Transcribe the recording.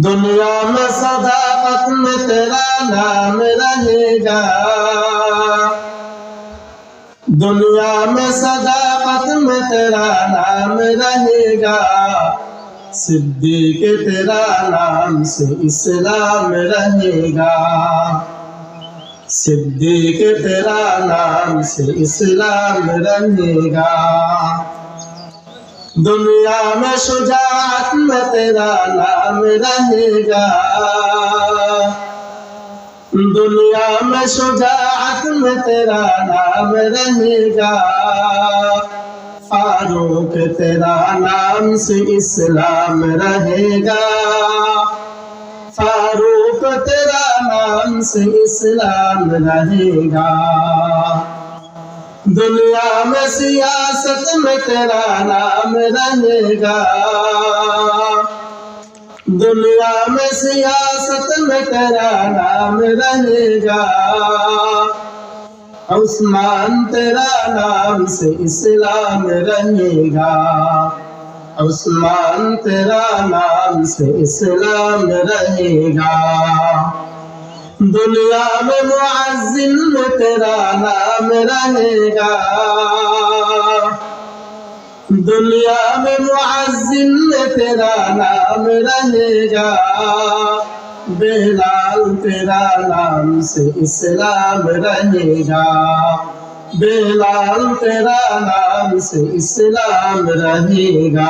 दुनिया में सदाकत में तेरा नाम रहेगा। दुनिया में सदाकत में तेरा नाम रहेगा। सिद्दीक तेरा नाम से इस्लाम रहेगा। सिद्दीक तेरा नाम से इस्लाम रहेगा। दुनिया में शुजाअत में तेरा नाम रहेगा। दुनिया में शुजाअत में तेरा नाम रहेगा। फारूक तेरा नाम से इस्लाम रहेगा। फारूक तेरा नाम से इस्लाम रहेगा। दुनिया में सियासत में तेरा नाम रहेगा। दुनिया में सियासत में तेरा नाम रहेगा। उस्मान तेरा नाम से इस्लाम रहेगा। उस्मान तेरा नाम से इस्लाम रहेगा। दुनिया में मुअज्जिन में तेरा नाम रहेगा। दुनिया में मुअज्जिन में तेरा नाम रहेगा। बेलाल तेरा नाम से इस्लाम रहेगा। बेलाल तेरा नाम से इस्लाम रहेगा।